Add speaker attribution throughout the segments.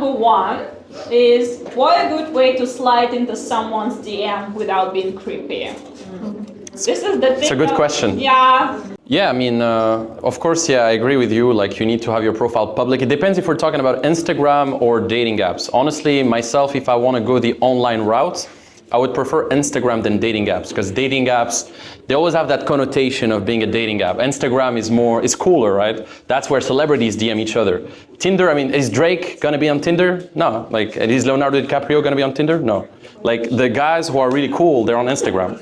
Speaker 1: number one is, what a good way to slide into someone's DM without being creepy? This is the thing.
Speaker 2: It's a good question.
Speaker 1: Yeah.
Speaker 2: Yeah, I mean, of course, yeah, I agree with you. Like, you need to have your profile public. It depends if we're talking about Instagram or dating apps. Honestly, myself, if I want to go the online route, I would prefer Instagram than dating apps, because dating apps, they always have that connotation of being a dating app. Instagram is cooler, right? That's where celebrities DM each other. Tinder, I mean, is Drake gonna be on Tinder? No. Like, is Leonardo DiCaprio gonna be on Tinder? No. Like, the guys who are really cool, they're on Instagram.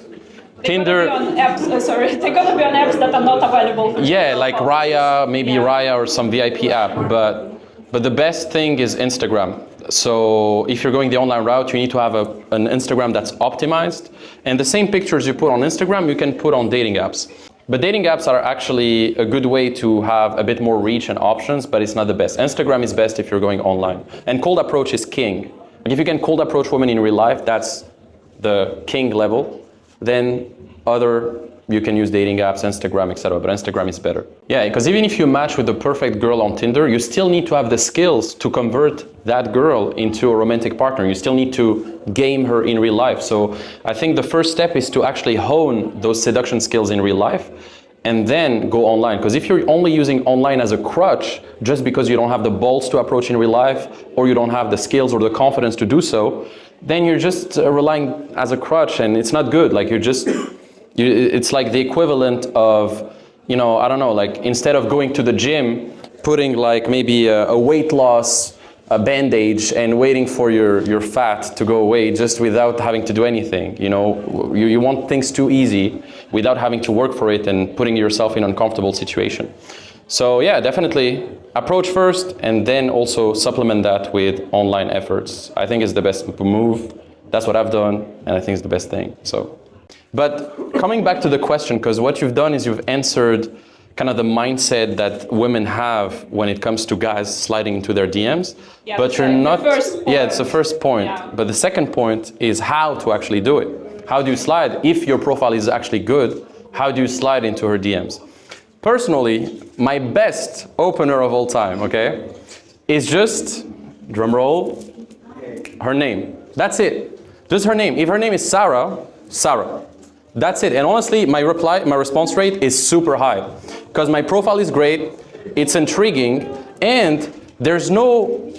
Speaker 2: Tinder.
Speaker 1: They're gonna be on apps, they're gonna be on apps that are not available for
Speaker 2: yeah, like Raya, maybe Raya or some VIP app, but the best thing is Instagram. So if you're going the online route, you need to have an Instagram that's optimized, and the same pictures you put on Instagram, you can put on dating apps. But dating apps are actually a good way to have a bit more reach and options, but it's not the best. Instagram is best if you're going online. And cold approach is king. Like, if you can cold approach women in real life, that's the king level. Then you can use dating apps, Instagram, etc. But Instagram is better. Yeah, because even if you match with the perfect girl on Tinder, you still need to have the skills to convert that girl into a romantic partner. You still need to game her in real life. So I think the first step is to actually hone those seduction skills in real life and then go online. Because if you're only using online as a crutch, just because you don't have the balls to approach in real life, or you don't have the skills or the confidence to do so, then you're just relying as a crutch, and it's not good. Like, it's like the equivalent of, I don't know, like, instead of going to the gym, putting like maybe a weight loss bandage and waiting for your fat to go away just without having to do anything. You want things too easy without having to work for it and putting yourself in an uncomfortable situation. So yeah, definitely approach first and then also supplement that with online efforts. I think it's the best move. That's what I've done, and I think it's the best thing. But coming back to the question, because what you've done is you've answered kind of the mindset that women have when it comes to guys sliding into their DMs.
Speaker 1: Yeah,
Speaker 2: but you're not.
Speaker 1: Yeah,
Speaker 2: it's the first point.
Speaker 1: Yeah.
Speaker 2: But the second point is how to actually do it. How do you slide? If your profile is actually good, how do you slide into her DMs? Personally, my best opener of all time, okay, is just, drum roll, her name. That's it. Just her name. If her name is Sarah. That's it. And honestly, my response rate is super high, because my profile is great, it's intriguing, and there's no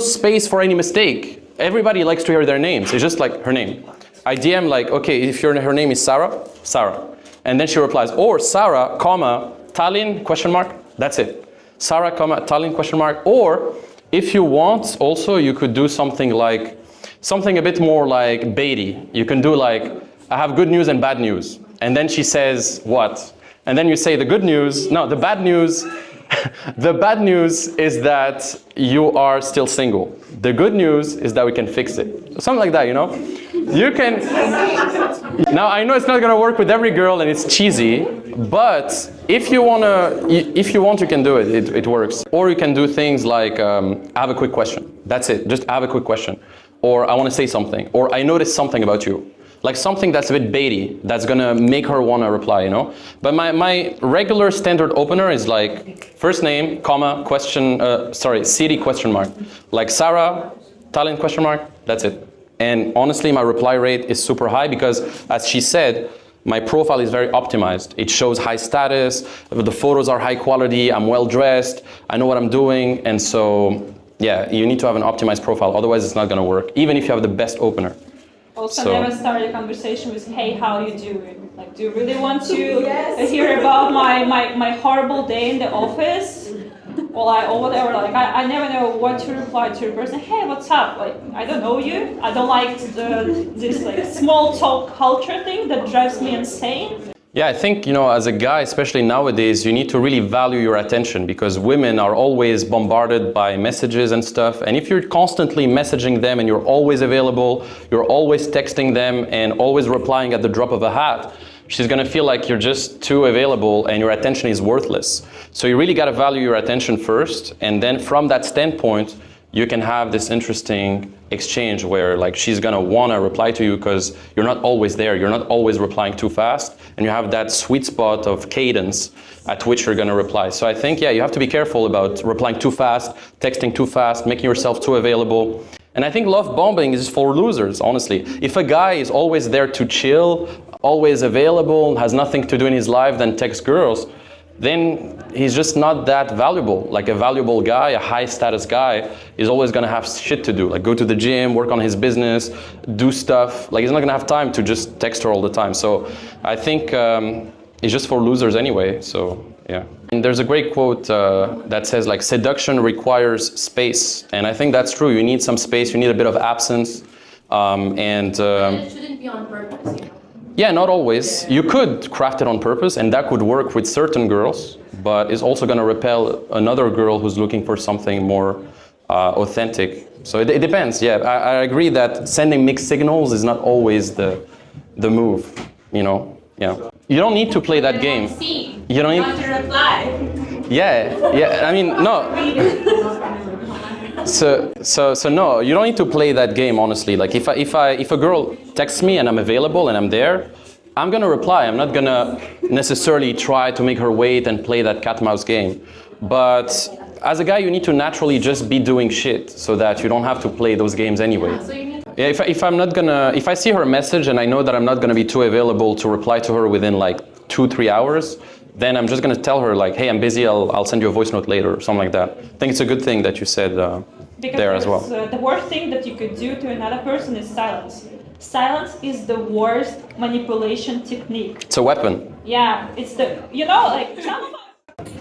Speaker 2: space for any mistake. Everybody likes to hear their names. It's just like her name. I DM like, okay, if her name is Sarah. And then she replies, or Sarah, comma, Tallinn, question mark. That's it. Sarah, comma, Tallinn, question mark. Or if you want, also, you could do something a bit more like baity. You can do like, I have good news and bad news. And then she says, what? And then you say the good news. No, the bad news. The bad news is that you are still single. The good news is that we can fix it. Something like that, You can. Now, I know it's not gonna work with every girl and it's cheesy, but if you want, you can do it. It works. Or you can do things like, I have a quick question. That's it. Just I have a quick question. Or I want to say something. Or I noticed something about you. Like something that's a bit baity, that's gonna make her wanna reply, But my regular standard opener is like first name, comma, question, city, question mark. Like Sarah, Tallinn, question mark, that's it. And honestly, my reply rate is super high because, as she said, my profile is very optimized. It shows high status, the photos are high quality, I'm well dressed, I know what I'm doing, and so, yeah, you need to have an optimized profile, otherwise it's not gonna work, even if you have the best opener.
Speaker 1: Also, never start a conversation with, hey, how you doing? Like, do you really want to hear about my horrible day in the office? Or whatever, like, I never know what to reply to a person. Hey, what's up? Like, I don't know you. I don't like this like small talk culture thing that drives me insane.
Speaker 2: Yeah, I think, as a guy, especially nowadays, you need to really value your attention, because women are always bombarded by messages and stuff. And if you're constantly messaging them and you're always available, you're always texting them and always replying at the drop of a hat, she's gonna feel like you're just too available and your attention is worthless. So you really gotta value your attention first, and then from that standpoint, you can have this interesting exchange where like she's gonna wanna reply to you because you're not always there, you're not always replying too fast, and you have that sweet spot of cadence at which you're gonna reply. So I think, yeah, you have to be careful about replying too fast, texting too fast, making yourself too available. And I think love bombing is for losers, honestly. If a guy is always there to chill, always available, has nothing to do in his life than text girls, then he's just not that valuable. Like a valuable guy, a high status guy, is always gonna have shit to do. Like go to the gym, work on his business, do stuff. Like he's not gonna have time to just text her all the time. So I think it's just for losers anyway, so yeah. And there's a great quote that says like, seduction requires space. And I think that's true. You need some space, you need a bit of absence.
Speaker 3: And it shouldn't be on purpose, you know?
Speaker 2: Yeah, not always. You could craft it on purpose, and that could work with certain girls, but it's also going to repel another girl who's looking for something more authentic. So it depends. Yeah, I agree that sending mixed signals is not always the move. You know. Yeah. You don't need to play that game. You don't need
Speaker 3: to reply.
Speaker 2: Yeah. I mean, no. So no, you don't need to play that game, honestly. Like if a girl texts me and I'm available and I'm there, I'm gonna reply. I'm not gonna necessarily try to make her wait and play that cat mouse game. But as a guy, you need to naturally just be doing shit so that you don't have to play those games anyway. Yeah, if I see her message and I know that I'm not gonna be too available to reply to her within like 2-3 hours, then I'm just gonna tell her like, hey, I'm busy, I'll send you a voice note later or something like that. I think it's a good thing that you said there as well.
Speaker 1: The worst thing that you could do to another person is silence. Silence is the worst manipulation technique.
Speaker 2: It's a weapon.
Speaker 1: Yeah, it's the, you know, like some.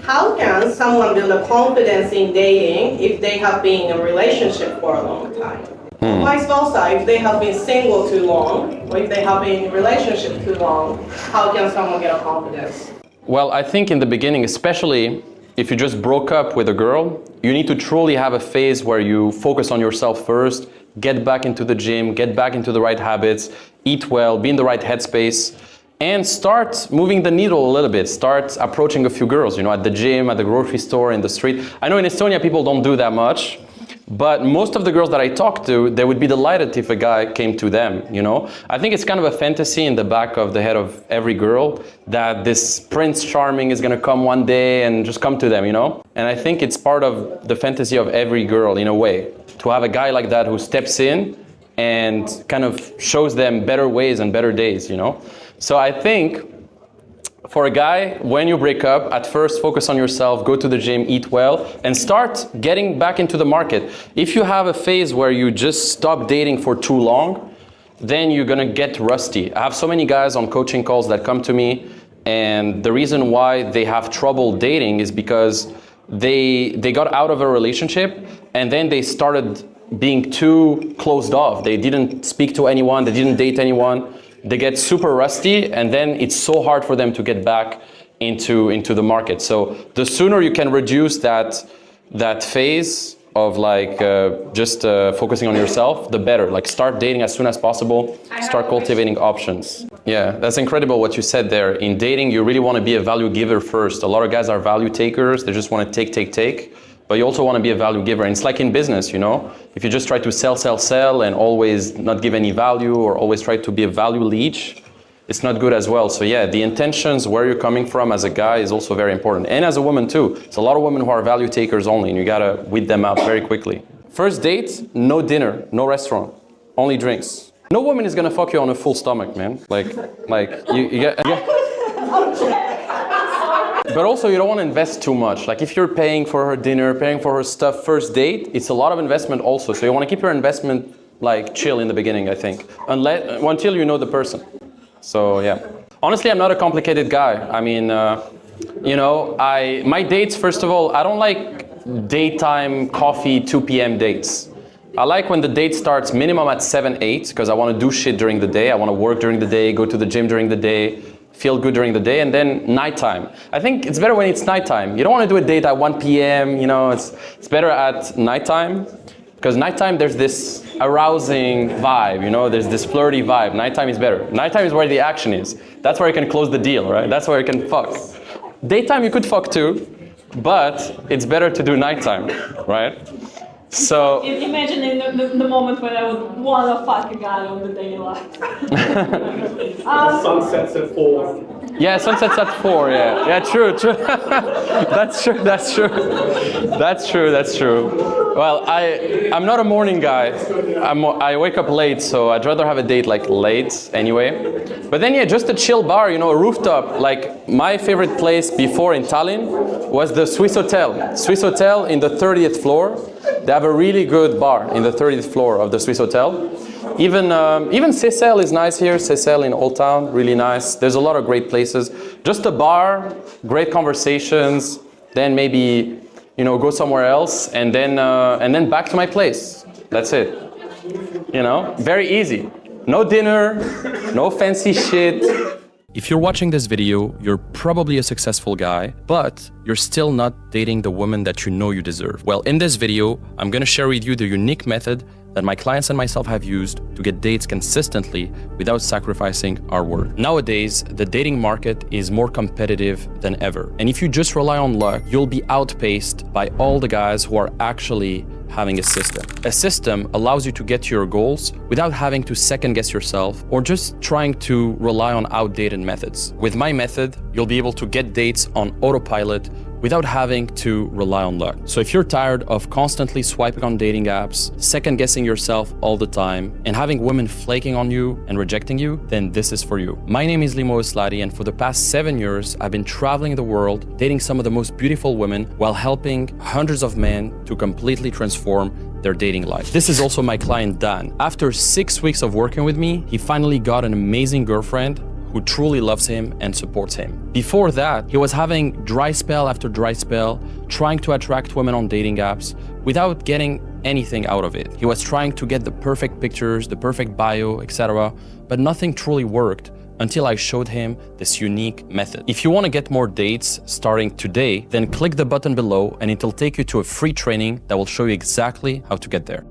Speaker 4: How can someone build a confidence in dating if they have been in a relationship for a long time? Vice versa, if they have been single too long, or if they have been in a relationship too long, how can someone get a confidence?
Speaker 2: Well, I think in the beginning, especially if you just broke up with a girl, you need to truly have a phase where you focus on yourself first, get back into the gym, get back into the right habits, eat well, be in the right headspace, and start moving the needle a little bit. Start approaching a few girls, you know, at the gym, at the grocery store, in the street. I know in Estonia people don't do that much, but most of the girls that I talk to, they would be delighted if a guy came to them, you know? I think it's kind of a fantasy in the back of the head of every girl that this Prince Charming is gonna come one day and just come to them, you know? And I think it's part of the fantasy of every girl in a way, to have a guy like that who steps in and kind of shows them better ways and better days, you know? So I think for a guy, when you break up, at first focus on yourself, go to the gym, eat well, and start getting back into the market. If you have a phase where you just stop dating for too long, then you're gonna get rusty. I have so many guys on coaching calls that come to me, and the reason why they have trouble dating is because they got out of a relationship and then they started being too closed off. They didn't speak to anyone, they didn't date anyone. They get super rusty, and then it's so hard for them to get back into the market. So the sooner you can reduce that phase of like just focusing on yourself, the better. Like start dating as soon as possible, start cultivating options. Yeah, that's incredible what you said there. In dating, you really want to be a value giver first. A lot of guys are value takers. They just want to take. But you also want to be a value giver. And it's like in business, you know, if you just try to sell and always not give any value or always try to be a value leech, it's not good as well. So yeah, the intentions, where you're coming from as a guy is also very important. And as a woman too. It's a lot of women who are value takers only, and you gotta weed them out very quickly. First date, no dinner, no restaurant, only drinks. No woman is gonna fuck you on a full stomach, man. Like you get. But also you don't want to invest too much. Like if you're paying for her dinner, paying for her stuff, first date, it's a lot of investment also. So you want to keep your investment like chill in the beginning, I think, until you know the person. So yeah. Honestly, I'm not a complicated guy. I mean, you know, my dates, first of all, I don't like daytime coffee 2 p.m. dates. I like when the date starts minimum at 7, 8, because I want to do shit during the day. I want to work during the day, go to the gym during the day, feel good during the day, and then nighttime. I think it's better when it's nighttime. You don't want to do a date at 1 p.m., you know, it's better at nighttime, because nighttime there's this arousing vibe, you know, there's this flirty vibe. Nighttime is better. Nighttime is where the action is. That's where you can close the deal, right? That's where you can fuck. Daytime you could fuck too, but it's better to do nighttime, right? So
Speaker 1: Imagining the moment when I would want to fuck a guy on the daily life.
Speaker 5: Sunsets at 4.
Speaker 2: yeah, sunsets at 4. Yeah, true. That's true. Well, I'm not a morning guy. I wake up late, so I'd rather have a date like late anyway. But then yeah, just a chill bar, you know, a rooftop. Like my favorite place before in Tallinn was the Swiss Hotel. Swiss Hotel in the 30th floor. They have a really good bar in the 30th floor of the Swiss Hotel. Even Seyssel is nice here. Seyssel in Old Town, really nice. There's a lot of great places. Just a bar, great conversations. Then maybe, you know, go somewhere else, and then back to my place. That's it. You know, very easy. No dinner, no fancy shit. If you're watching this video, you're probably a successful guy, but you're still not dating the woman that you know you deserve. Well, in this video, I'm gonna share with you the unique method that my clients and myself have used to get dates consistently without sacrificing our worth. Nowadays, the dating market is more competitive than ever. And if you just rely on luck, you'll be outpaced by all the guys who are actually having a system. A system allows you to get to your goals without having to second guess yourself or just trying to rely on outdated methods. With my method, you'll be able to get dates on autopilot without having to rely on luck. So if you're tired of constantly swiping on dating apps, second guessing yourself all the time, and having women flaking on you and rejecting you, then this is for you. My name is Limo Oueslati, and for the past 7 years, I've been traveling the world, dating some of the most beautiful women while helping hundreds of men to completely transform their dating life. This is also my client Dan. After 6 weeks of working with me, he finally got an amazing girlfriend who truly loves him and supports him. Before that, he was having dry spell after dry spell, trying to attract women on dating apps without getting anything out of it. He was trying to get the perfect pictures, the perfect bio, etc., but nothing truly worked until I showed him this unique method. If you want to get more dates starting today, then click the button below and it'll take you to a free training that will show you exactly how to get there.